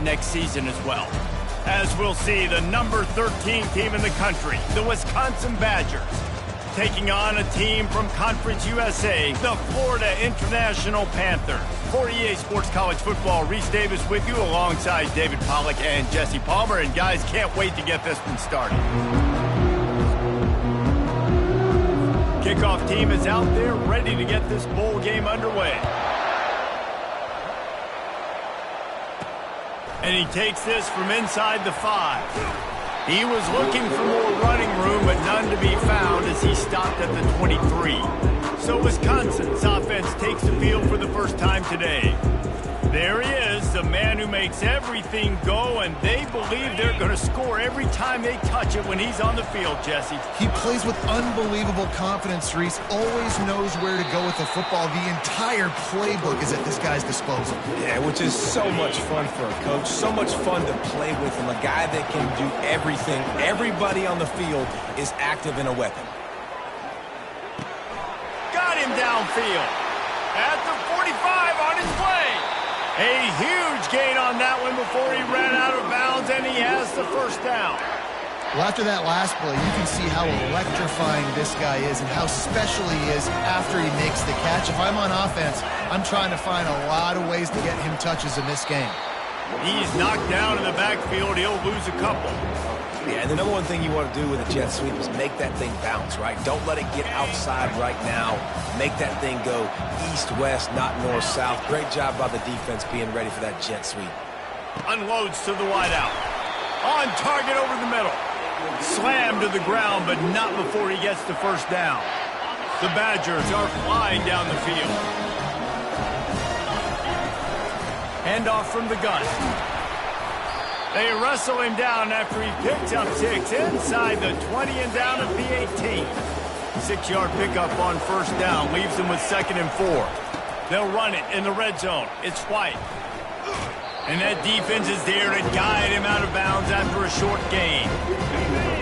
next season as well. As we'll see, the number 13 team in the country, the Wisconsin Badgers, taking on a team from Conference USA, the Florida International Panthers. For EA Sports College Football, Reese Davis with you alongside David Pollack and Jesse Palmer. And guys, can't wait to get this one started. Kickoff team is out there ready to get this bowl game underway. And he takes this from inside the 5. He was looking for more running room, but none to be found as he stopped at the 23. So Wisconsin's offense takes the field for the first time today. There he is, the man who makes everything go, and they believe they're going to score every time they touch it when he's on the field, Jesse. He plays with unbelievable confidence, Reese. Always knows where to go with the football. The entire playbook is at this guy's disposal. Yeah, which is so much fun for a coach. So much fun to play with him. A guy that can do everything. Everybody on the field is active in a weapon. Got him downfield. At the 45 on his way. A huge gain on that one before he ran out of bounds, and he has the first down. Well, after that last play, you can see how electrifying this guy is and how special he is after he makes the catch. If I'm on offense, I'm trying to find a lot of ways to get him touches in this game. He's knocked down in the backfield. He'll lose a couple. Yeah, and the number one thing you want to do with a jet sweep is make that thing bounce, right? Don't let it get outside right now. Make that thing go east-west, not north-south. Great job by the defense being ready for that jet sweep. Unloads to the wideout. On target over the middle. Slammed to the ground, but not before he gets the first down. The Badgers are flying down the field. Handoff from the gun. They wrestle him down after he picks up 6 inside the 20 and down at the 18. 6-yard pickup on first down leaves him with 2nd and 4. They'll run it in the red zone. It's White. And that defense is there to guide him out of bounds after a short gain.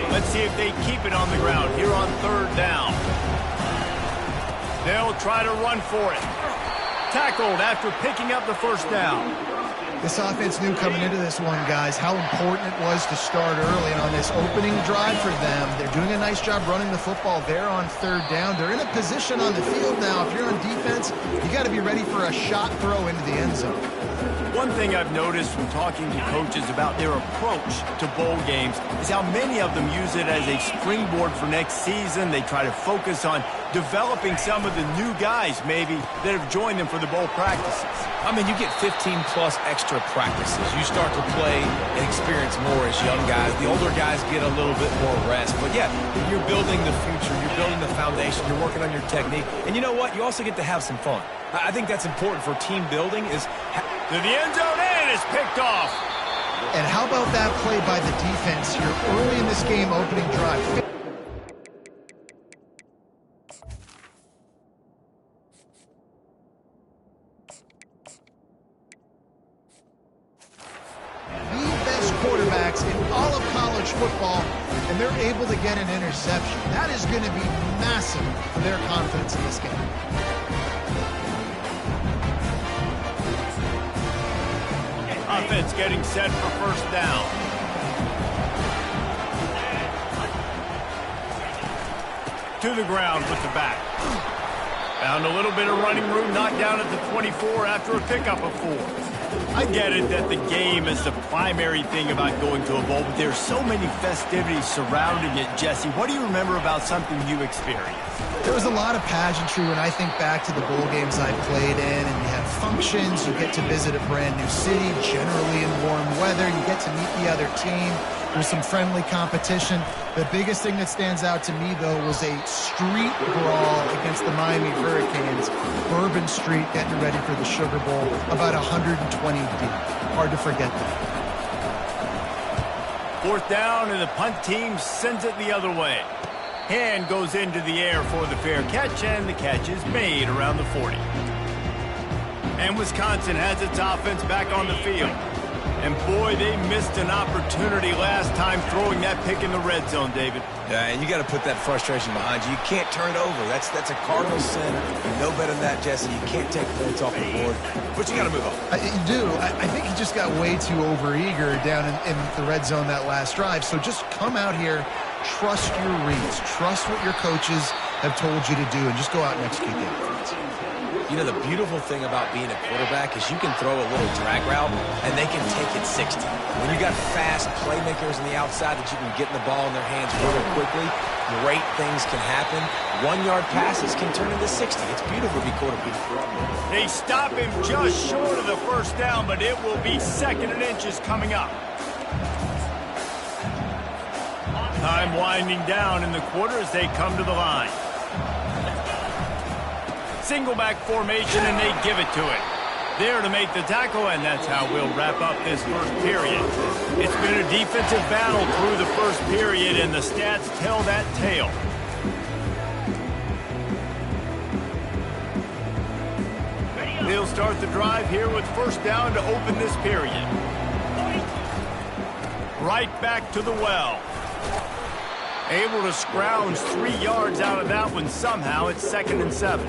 Let's see if they keep it on the ground here on 3rd down. They'll try to run for it. Tackled after picking up the first down. This offense knew coming into this one, guys, how important it was to start early. And on this opening drive for them, they're doing a nice job running the football there on 3rd down. They're in a position on the field now. If you're on defense, you got to be ready for a shot throw into the end zone. One thing I've noticed from talking to coaches about their approach to bowl games is how many of them use it as a springboard for next season. They try to focus on developing some of the new guys, maybe, that have joined them for the bowl practices. I mean, you get 15-plus extra practices. You start to play and experience more as young guys. The older guys get a little bit more rest. But, yeah, you're building the future. You're building the foundation. You're working on your technique. And you know what? You also get to have some fun. I think that's important for team building is... To the end zone, and it's picked off. And how about that play by the defense here early in this game, opening drive? The best quarterbacks in all of college football, and they're able to get an interception. That is going to be massive for their confidence in this game. Offense getting set for first down. To the ground with the back. Found a little bit of running room, knocked down at the 24 after a pickup of 4. I get it that the game is the primary thing about going to a bowl, but there's so many festivities surrounding it, Jesse. What do you remember about something you experienced? There was a lot of pageantry when I think back to the bowl games I played in, and you have functions, you get to visit a brand new city, generally in warm weather, you get to meet the other team. There's some friendly competition. The biggest thing that stands out to me, though, was a street brawl against the Miami Hurricanes. Bourbon Street getting ready for the Sugar Bowl, about 120 deep. Hard to forget that. 4th down, and the punt team sends it the other way. Hand goes into the air for the fair catch, and the catch is made around the 40. And Wisconsin has its offense back on the field. And boy, they missed an opportunity last time throwing that pick in the red zone, David. Yeah, and you got to put that frustration behind you. You can't turn it over. That's a cardinal sin. You know better than that, Jesse. You can't take points off the board, but you got to move on. You do. I think he just got way too overeager down in the red zone that last drive. So just come out here, trust your reads, trust what your coaches have told you to do, and just go out and execute the offense. You know, the beautiful thing about being a quarterback is you can throw a little drag route, and they can take it 60. When you got fast playmakers on the outside that you can get the ball in their hands really quickly, great things can happen. 1-yard passes can turn into 60. It's beautiful to be quarterback. They stop him just short of the first down, but it will be 2nd and inches coming up. Time winding down in the quarter as they come to the line. Single back formation, and they give it to it. There to make the tackle, and that's how we'll wrap up this first period. It's been a defensive battle through the first period, and the stats tell that tale. They'll start the drive here with first down to open this period. Right back to the well. Able to scrounge 3 yards out of that one somehow. It's 2nd and 7.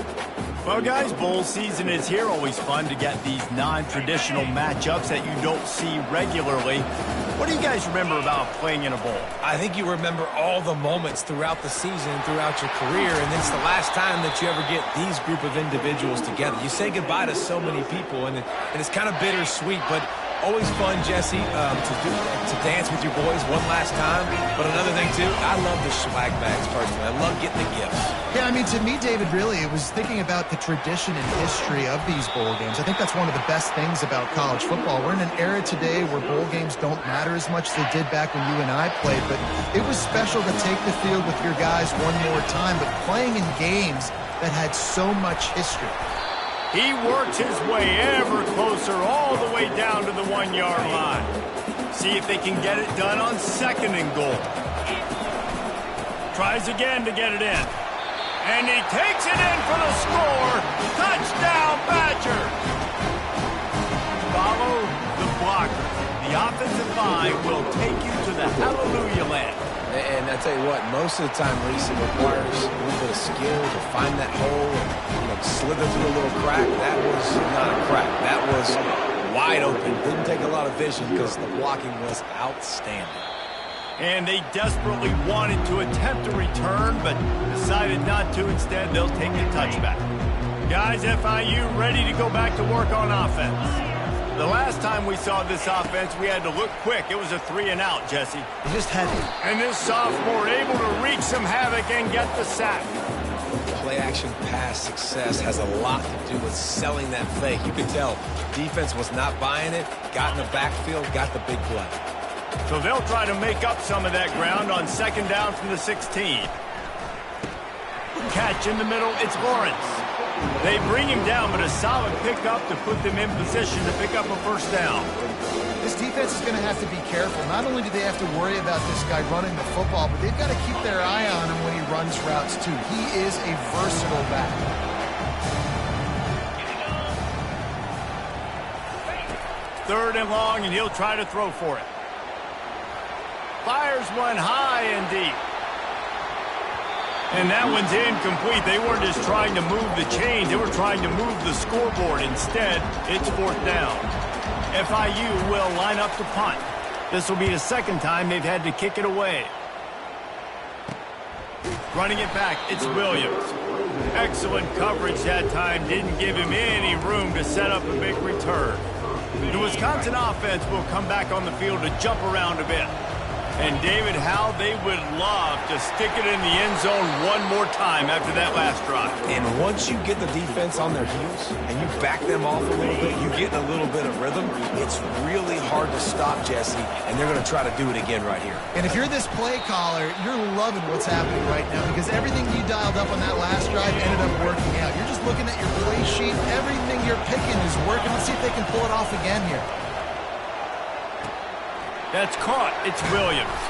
Well, guys, bowl season is here. Always fun to get these non-traditional matchups that you don't see regularly. What do you guys remember about playing in a bowl? I think you remember all the moments throughout the season, throughout your career, and it's the last time that you ever get these group of individuals together. You say goodbye to so many people, and it's kind of bittersweet, but always fun, Jesse, to dance with your boys one last time. But another thing, too, I love the swag bags, personally. I love getting the gifts. Yeah, I mean, to me, David, really, it was thinking about the tradition and history of these bowl games. I think that's one of the best things about college football. We're in an era today where bowl games don't matter as much as they did back when you and I played, but it was special to take the field with your guys one more time, but playing in games that had so much history. He works his way ever closer all the way down to the 1-yard line. See if they can get it done on 2nd and goal. Tries again to get it in. And he takes it in for the score. Touchdown, Badger. Follow the blocker. The offensive line will take you to the hallelujah land. And I tell you what, most of the time, Reese, it requires a little bit of skill to find that hole and slither through a little crack. That was not a crack. That was wide open. Didn't take a lot of vision because the blocking was outstanding. And they desperately wanted to attempt a return, but decided not to. Instead, they'll take the touchback. Guys, FIU ready to go back to work on offense. The last time we saw this offense, we had to look quick. It was a 3-and-out, Jesse. They just had it. And this sophomore able to wreak some havoc and get the sack. Play-action pass success has a lot to do with selling that fake. You can tell defense was not buying it, got in the backfield, got the big play. So they'll try to make up some of that ground on 2nd down from the 16. Catch in the middle, it's Lawrence. They bring him down, but a solid pickup to put them in position to pick up a first down. This defense is going to have to be careful. Not only do they have to worry about this guy running the football, but they've got to keep their eye on him when he runs routes, too. He is a versatile back. Third and long, and he'll try to throw for it. Fires one high and deep. And that one's incomplete. They weren't just trying to move the chains. They were trying to move the scoreboard. Instead, it's 4th down. FIU will line up to punt. This will be the 2nd time they've had to kick it away. Running it back, it's Williams. Excellent coverage that time. Didn't give him any room to set up a big return. The Wisconsin offense will come back on the field to jump around a bit. And, David, how they would love to stick it in the end zone one more time after that last drive. And once you get the defense on their heels and you back them off a little bit, you get a little bit of rhythm, it's really hard to stop, Jesse, and they're going to try to do it again right here. And if you're this play caller, you're loving what's happening right now because everything you dialed up on that last drive ended up working out. You're just looking at your play sheet. Everything you're picking is working. Let's see if they can pull it off again here. That's caught. It's Williams.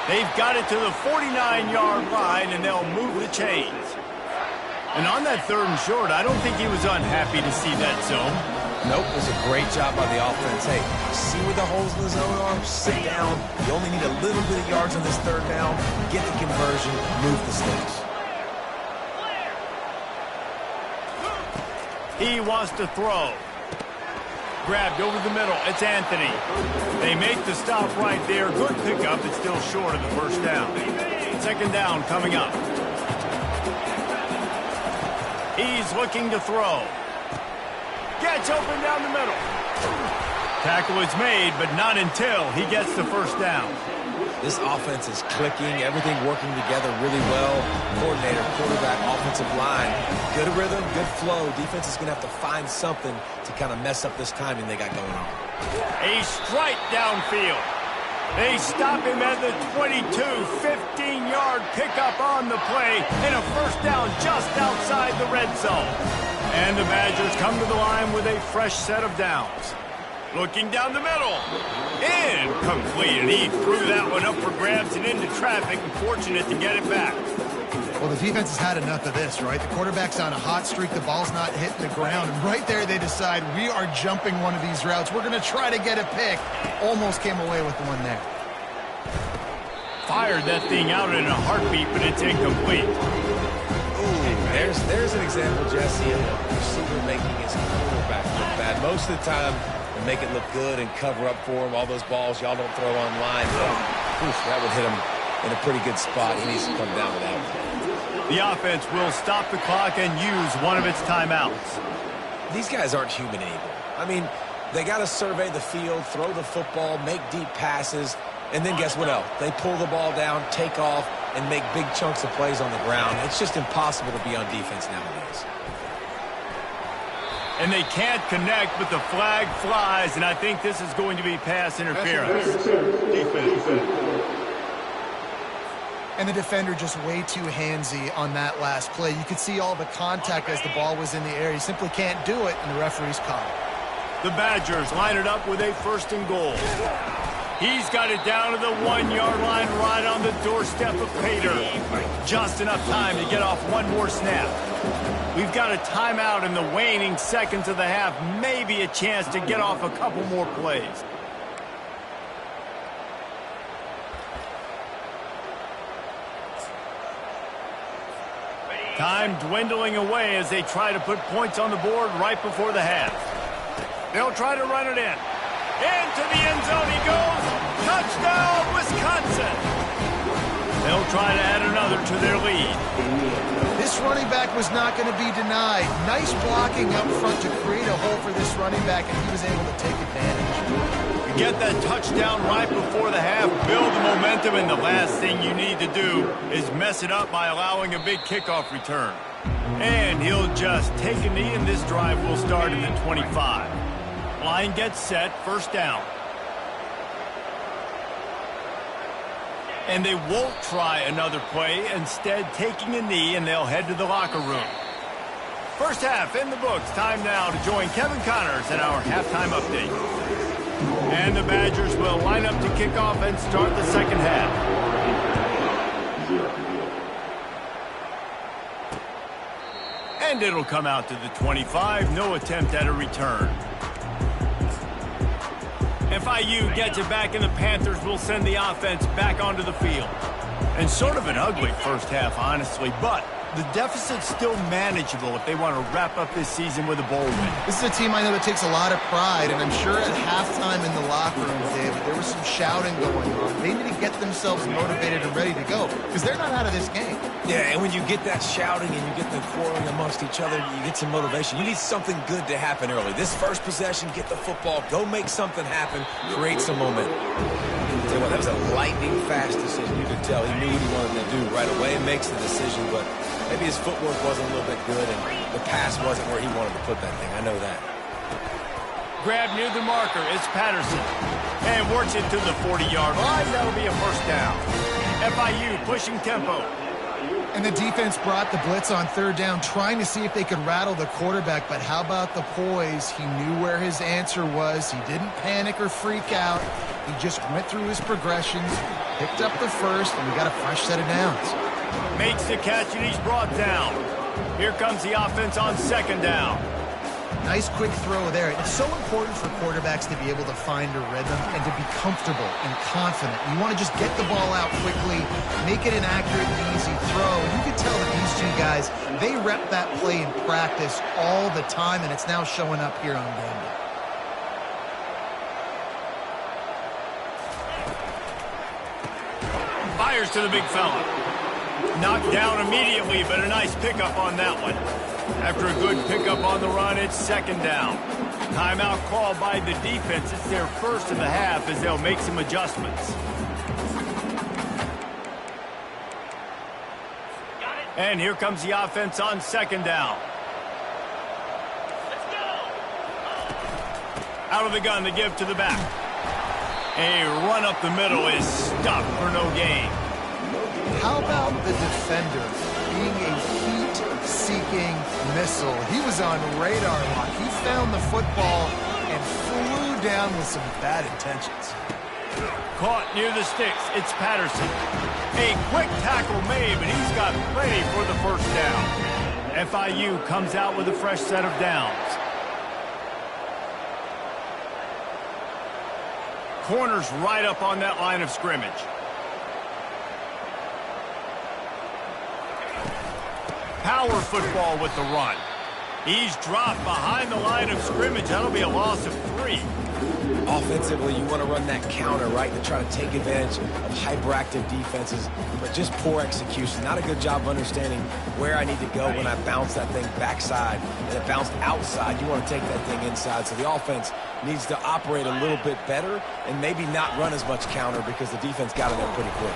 They've got it to the 49-yard line, and they'll move the chains. And on that 3rd and short, I don't think he was unhappy to see that zone. Nope, it was a great job by the offense. Hey, see where the holes in the zone are? Sit down. You only need a little bit of yards on this third down. Get the conversion, move the sticks. He wants to throw. Grabbed over the middle. It's Anthony. They make the stop right there. Good pickup. It's still short of the first down. Second down coming up. He's looking to throw. Gets open down the middle. Tackle is made, but not until he gets the first down. This offense is clicking, everything working together really well. Coordinator, quarterback, offensive line. Good rhythm, good flow. Defense is going to have to find something to kind of mess up this timing they got going on. A strike downfield. They stop him at the 22, 15-yard pickup on the play, and a first down just outside the red zone. And the Badgers come to the line with a fresh set of downs. Looking down the middle. Incomplete, and he threw that one up for grabs and into traffic, and fortunate to get it back. Well, the defense has had enough of this, right? The quarterback's on a hot streak. The ball's not hitting the ground. And right there, they decide, we are jumping one of these routes. We're going to try to get a pick. Almost came away with the one there. Fired that thing out in a heartbeat, but it's incomplete. There's an example, Jesse, of a receiver making his quarterback look bad. Most of the time, they make it look good and cover up for him. All those balls y'all don't throw online. That would hit him in a pretty good spot. He needs to come down with that one. The offense will stop the clock and use one of its timeouts. These guys aren't human anymore. I mean, they got to survey the field, throw the football, make deep passes, and then guess what else? They pull the ball down, take off, and make big chunks of plays on the ground. It's just impossible to be on defense nowadays. And they can't connect, but the flag flies, and I think this is going to be pass interference. Defense. And the defender just way too handsy on that last play. You could see all the contact as the ball was in the air. He simply can't do it, and the referee's caught it. The Badgers line it up with a first and goal. He's got it down to the 1-yard line right on the doorstep of Pater. Just enough time to get off one more snap. We've got a timeout in the waning seconds of the half. Maybe a chance to get off a couple more plays. Time dwindling away as they try to put points on the board right before the half. They'll try to run it in. Into the end zone he goes. Touchdown, Wisconsin. They'll try to add another to their lead. This running back was not going to be denied. Nice blocking up front to create a hole for this running back, and he was able to take advantage. You get that touchdown right before the half, build the momentum, and the last thing you need to do is mess it up by allowing a big kickoff return. And he'll just take a knee, and this drive will start at the 25. Line gets set, first down. And they won't try another play, instead taking a knee, and they'll head to the locker room. First half in the books. Time now to join Kevin Connors in our halftime update. And the Badgers will line up to kick off and start the second half. And it'll come out to the 25. No attempt at a return. FIU gets it back, and the Panthers will send the offense back onto the field. And sort of an ugly first half, honestly, but the deficit's still manageable if they want to wrap up this season with a bowl win. This is a team I know that takes a lot of pride, and I'm sure at halftime in the locker room, David, there was some shouting going on. They need to get themselves motivated and ready to go, because they're not out of this game. Yeah, and when you get that shouting and you get the quarreling amongst each other, you get some motivation. You need something good to happen early. This first possession, get the football, go make something happen, create some momentum. Tell you what, that was a lightning-fast decision. You could tell he knew what he wanted to do right away, makes the decision, but maybe his footwork wasn't a little bit good and the pass wasn't where he wanted to put that thing. I know that. Grab near the marker. It's Patterson. And works it to the 40-yard line. That'll be a first down. FIU pushing tempo. And the defense brought the blitz on third down, trying to see if they could rattle the quarterback. But how about the poise? He knew where his answer was. He didn't panic or freak out. He just went through his progressions, picked up the first, and we got a fresh set of downs. Makes the catch, and he's brought down. Here comes the offense on second down. Nice quick throw there. It's so important for quarterbacks to be able to find a rhythm and to be comfortable and confident. You want to just get the ball out quickly, make it an accurate and easy throw. And you can tell that these two guys, they rep that play in practice all the time, and it's now showing up here on game day. Fires to the big fella. Knocked down immediately, but a nice pickup on that one. After a good pickup on the run, it's second down. Timeout called by the defense. It's their first of the half as they'll make some adjustments. And here comes the offense on second down. Out of the gun to give to the back. A run up the middle is stopped for no gain. How about the defender being a heat-seeking missile? He was on radar lock. He found the football and flew down with some bad intentions. Caught near the sticks. It's Patterson. A quick tackle made, but he's got plenty for the first down. FIU comes out with a fresh set of downs. Corners right up on that line of scrimmage. Power football with the run. He's dropped behind the line of scrimmage. That'll be a loss of 3. Offensively, you want to run that counter, right, to try to take advantage of hyperactive defenses, but just poor execution. Not a good job of understanding where I need to go when I bounce that thing backside and it bounced outside. You want to take that thing inside, so the offense needs to operate a little bit better and maybe not run as much counter because the defense got in there pretty quick.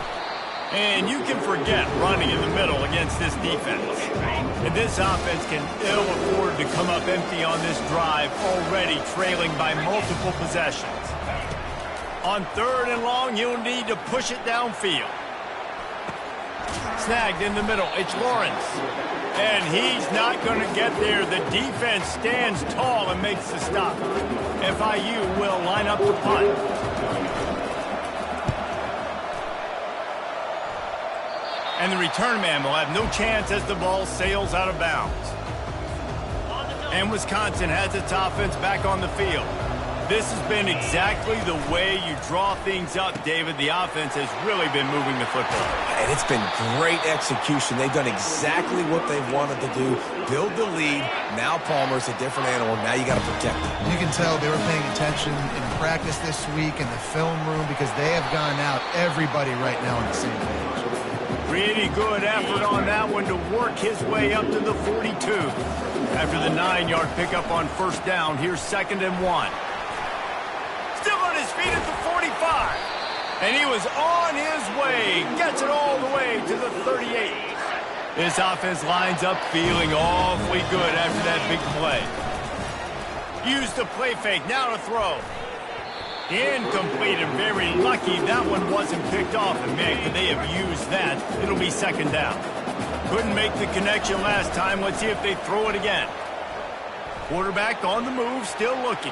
And you can forget running in the middle against this defense. And this offense can ill afford to come up empty on this drive, already trailing by multiple possessions. On third and long, you'll need to push it downfield. Snagged in the middle. It's Lawrence. And he's not going to get there. The defense stands tall and makes the stop. FIU will line up to punt. And the return man will have no chance as the ball sails out of bounds. And Wisconsin has its offense back on the field. This has been exactly the way you draw things up, David. The offense has really been moving the football. And it's been great execution. They've done exactly what they've wanted to do. Build the lead. Now Palmer's a different animal. Now you got to protect him. You can tell they were paying attention in practice this week in the film room because they have gone out everybody right now on the same page. Pretty good effort on that one to work his way up to the 42. After the 9-yard pickup on first down, here's 2nd and 1. Still on his feet at the 45. And he was on his way. Gets it all the way to the 38. This offense lines up feeling awfully good after that big play. Used the play fake, now to throw. Incomplete and very lucky that one wasn't picked off. And man, could they have used that? It'll be 2nd down. Couldn't make the connection last time. Let's see if they throw it again. Quarterback on the move, still looking.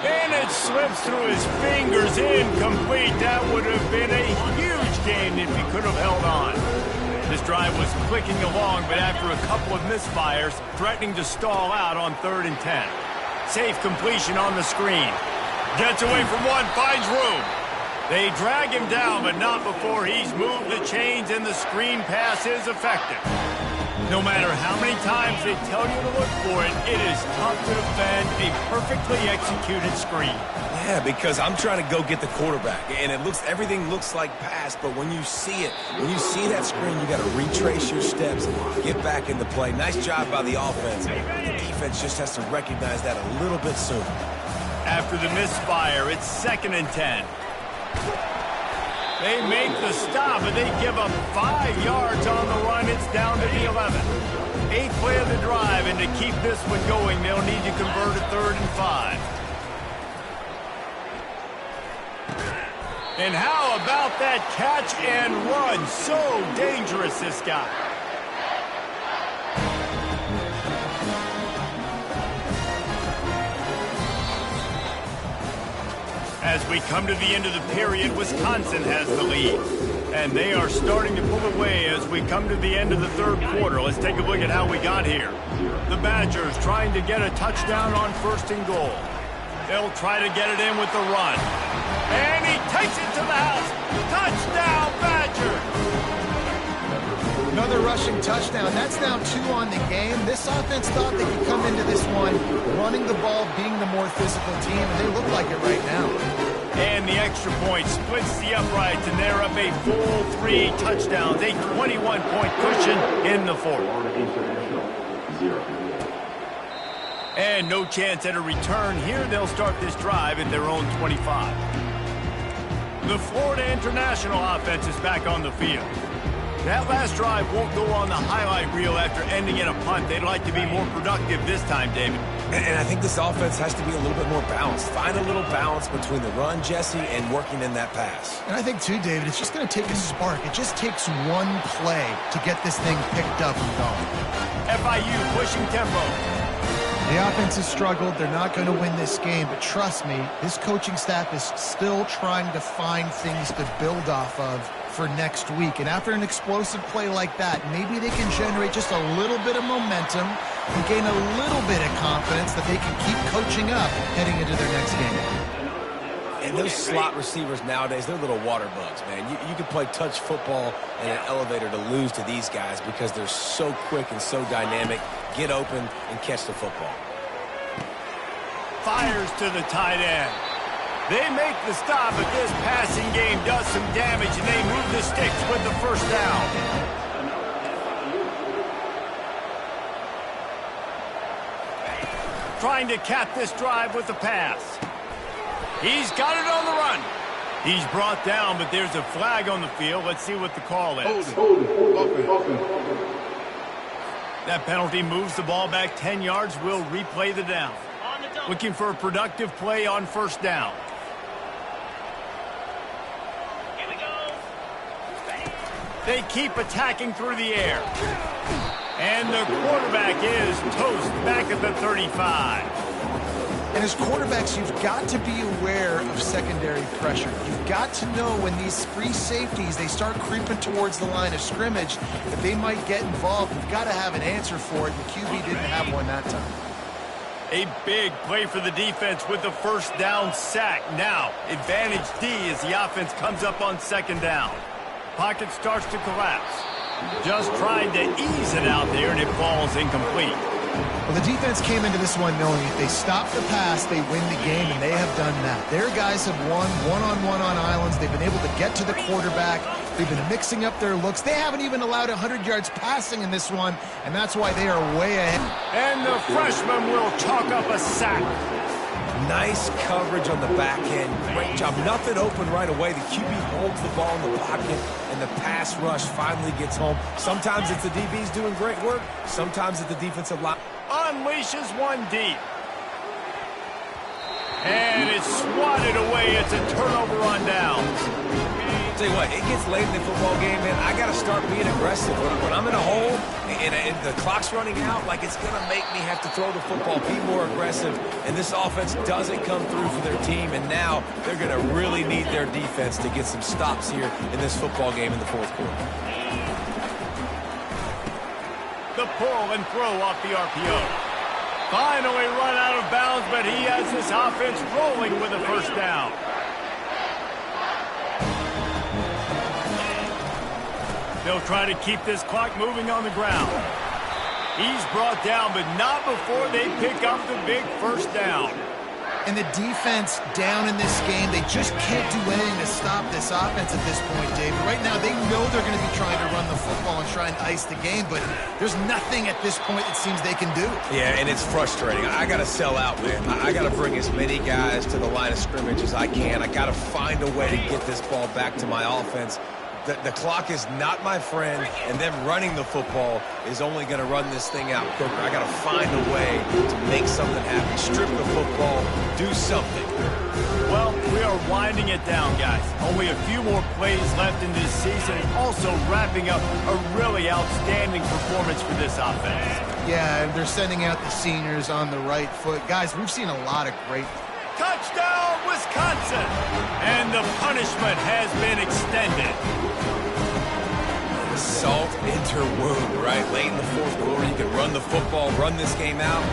And it slips through his fingers. Incomplete. That would have been a huge gain if he could have held on. This drive was clicking along, but after a couple of misfires, threatening to stall out on 3rd and 10. Safe completion on the screen. Gets away from one, finds room. They drag him down, but not before he's moved the chains and the screen pass is effective. No matter how many times they tell you to look for it, it is tough to defend a perfectly executed screen. Yeah, because I'm trying to go get the quarterback, and everything looks like pass, but when you see it, when you see that screen, you got to retrace your steps, get back into play. Nice job by the offense. The defense just has to recognize that a little bit sooner. After the misfire, it's 2nd and 10. They make the stop, but they give up 5 yards on the run. It's down to the 11. 8th play of the drive, and to keep this one going, they'll need to convert a 3rd and 5. And how about that catch and run? So dangerous, this guy. As we come to the end of the period, Wisconsin has the lead. And they are starting to pull away as we come to the end of the third quarter. Let's take a look at how we got here. The Badgers trying to get a touchdown on 1st and goal. They'll try to get it in with the run. And he takes it to the house. Touchdown, Badgers! Another rushing touchdown. That's now 2 on the game. This offense thought they could come into this one running the ball, being the more physical team, and they look like it right now. And the extra point splits the uprights, and they're up a full 3 touchdowns, a 21-point cushion in the fourth. And no chance at a return here. They'll start this drive at their own 25. The Florida International offense is back on the field. That last drive won't go on the highlight reel after ending in a punt. They'd like to be more productive this time, David. And I think this offense has to be a little bit more balanced. Find a little balance between the run, Jesse, and working in that pass. And I think, too, David, it's just going to take a spark. It just takes one play to get this thing picked up and going. FIU pushing tempo. The offense has struggled. They're not going to win this game, but trust me, this coaching staff is still trying to find things to build off of for next week. And after an explosive play like that, maybe they can generate just a little bit of momentum and gain a little bit of confidence that they can keep coaching up heading into their next game. And those slot receivers nowadays, they're little water bugs, man. You can play touch football in an elevator to lose to these guys because they're so quick and so dynamic. Get open and catch the football. Fires to the tight end. They make the stop, but this passing game does some damage, and they move the sticks with the first down. Trying to cap this drive with the pass. He's got it on the run. He's brought down, but there's a flag on the field. Let's see what the call is. That penalty moves the ball back 10 yards. We'll replay the down. Looking for a productive play on 1st down. They keep attacking through the air. And the quarterback is toast back at the 35. And as quarterbacks, you've got to be aware of secondary pressure. You've got to know when these free safeties, they start creeping towards the line of scrimmage, that they might get involved. You've got to have an answer for it, and QB didn't have one that time. A big play for the defense with the first down sack. Now, advantage D as the offense comes up on 2nd down. Pocket starts to collapse. Just trying to ease it out there, and it falls incomplete. Well, the defense came into this one knowing if they stop the pass, they win the game, and they have done that. Their guys have won one-on-one on islands. They've been able to get to the quarterback. They've been mixing up their looks. They haven't even allowed 100 yards passing in this one, and that's why they are way ahead. And the freshman will chalk up a sack. Nice coverage on the back end. Great job. Nothing open right away. The QB holds the ball in the pocket, and the pass rush finally gets home. Sometimes it's the DBs doing great work. Sometimes it's the defensive line. Unleashes one deep. And it's swatted away. It's a turnover on downs. Tell you what, it gets late in the football game, man. I got to start being aggressive. When I'm in a hole and the clock's running out, like, it's going to make me have to throw the football, be more aggressive. And this offense doesn't come through for their team, and now they're going to really need their defense to get some stops here in this football game in the 4th quarter. The pull and throw off the RPO. Finally run out of bounds, but he has this offense rolling with a first down. They'll try to keep this clock moving on the ground. He's brought down, but not before they pick up the big first down. And the defense down in this game, they just can't do anything to stop this offense at this point, David. Right now, they know they're going to be trying to run the football and try and ice the game, but there's nothing at this point it seems they can do. Yeah, and it's frustrating. I got to sell out, man. I got to bring as many guys to the line of scrimmage as I can. I got to find a way to get this ball back to my offense. The clock is not my friend, and them running the football is only going to run this thing out quicker. I got to find a way to make something happen, strip the football, do something. Well, we are winding it down, guys. Only a few more plays left in this season, and also wrapping up a really outstanding performance for this offense. Yeah, and they're sending out the seniors on the right foot. Guys, we've seen a lot of great... Touchdown, Wisconsin! And the punishment has been extended. salt into wound, right? Late in the fourth quarter, you can run the football, run this game out.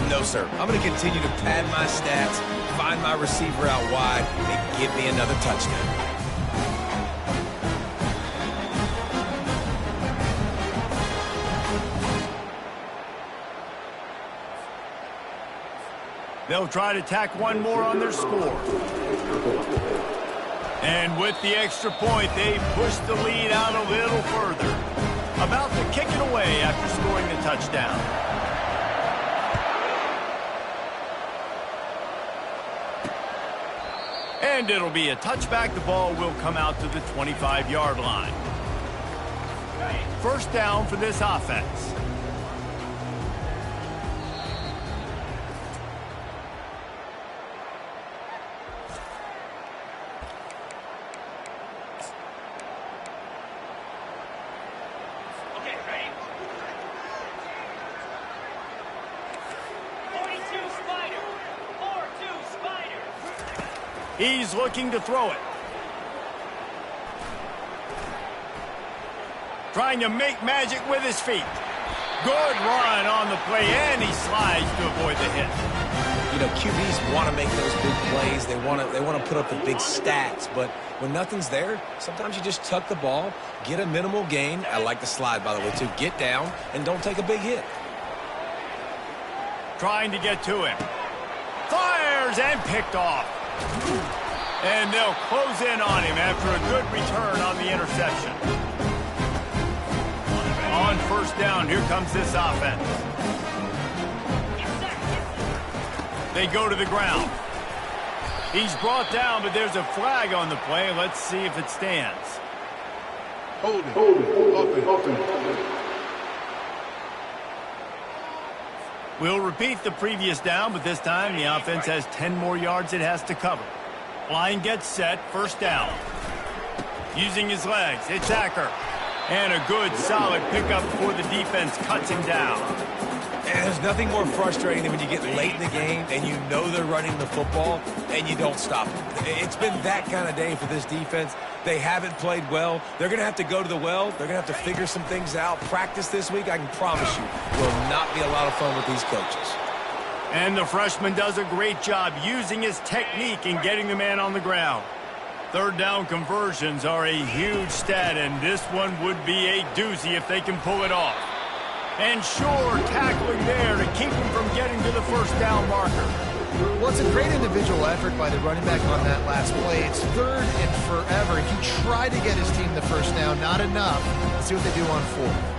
No, sir. I'm going to continue to pad my stats, find my receiver out wide, and give me another touchdown. They'll try to tack one more on their score. And with the extra point, they push the lead out a little further. About to kick it away after scoring the touchdown. And it'll be a touchback. The ball will come out to the 25-yard line. First down for this offense. He's looking to throw it. Trying to make magic with his feet. Good run on the play, and he slides to avoid the hit. You know, QBs want to make those big plays. They want to put up the big stats, but when nothing's there, sometimes you just tuck the ball, get a minimal gain. I like the slide, by the way, too. Get down and don't take a big hit. Trying to get to him. Fires and picked off. And they'll close in on him after a good return on the interception. On first down, here comes this offense. They go to the ground. He's brought down, but there's a flag on the play. Let's see if it stands. Hold it. Open. We'll repeat the previous down, but this time the offense has 10 more yards it has to cover. Line gets set, first down. Using his legs, it's Acker. And a good, solid pickup before the defense cuts him down. And there's nothing more frustrating than when you get late in the game and you know they're running the football and you don't stop them. It's been that kind of day for this defense. They haven't played well. They're going to have to go to the well. They're going to have to figure some things out. Practice this week, I can promise you, will not be a lot of fun with these coaches. And the freshman does a great job using his technique and getting the man on the ground. Third down conversions are a huge stat, and this one would be a doozy if they can pull it off. And sure, tackling there to keep him from getting to the first down marker. Well, it's a great individual effort by the running back on that last play. It's third and forever. He tried to get his team the first down, not enough. Let's see what they do on fourth.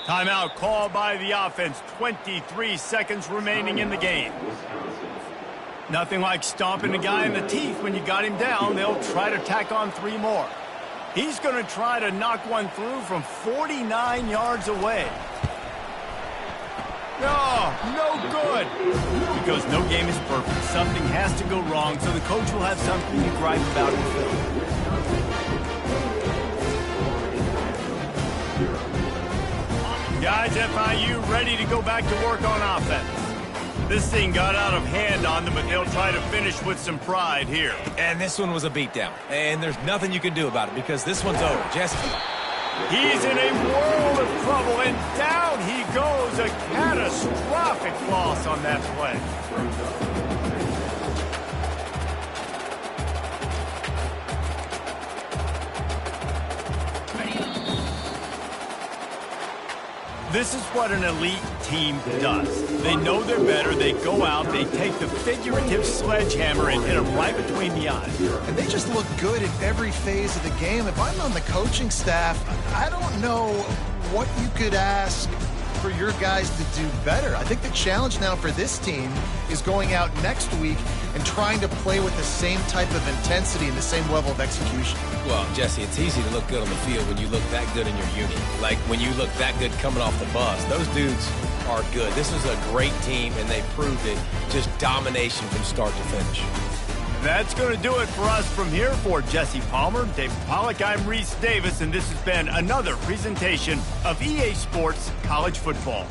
Timeout called by the offense. 23 seconds remaining in the game. Nothing like stomping a guy in the teeth when you got him down. They'll try to tack on 3 more. He's going to try to knock one through from 49 yards away. No good. Because no game is perfect. Something has to go wrong, so the coach will have something to gripe about in film. Guys, FIU ready to go back to work on offense. This thing got out of hand on them, but they'll try to finish with some pride here. And this one was a beatdown. And there's nothing you can do about it because this one's over. Jesse. He's in a world of trouble, and down he goes. A catastrophic loss on that play. This is what an elite team does. They know they're better. They go out. They take the figurative sledgehammer and hit them right between the eyes. And they just look good in every phase of the game. If I'm on the coaching staff, I don't know what you could ask for your guys to do better. I think the challenge now for this team is going out next week and trying to play with the same type of intensity and the same level of execution. Well, Jesse, it's easy to look good on the field when you look that good in your uni. Like when you look that good coming off the bus. Those dudes, are good. This is a great team, and they proved it. Just domination from start to finish. That's going to do it for us from here. For Jesse Palmer, David Pollack, I'm Reese Davis, and this has been another presentation of EA Sports College Football.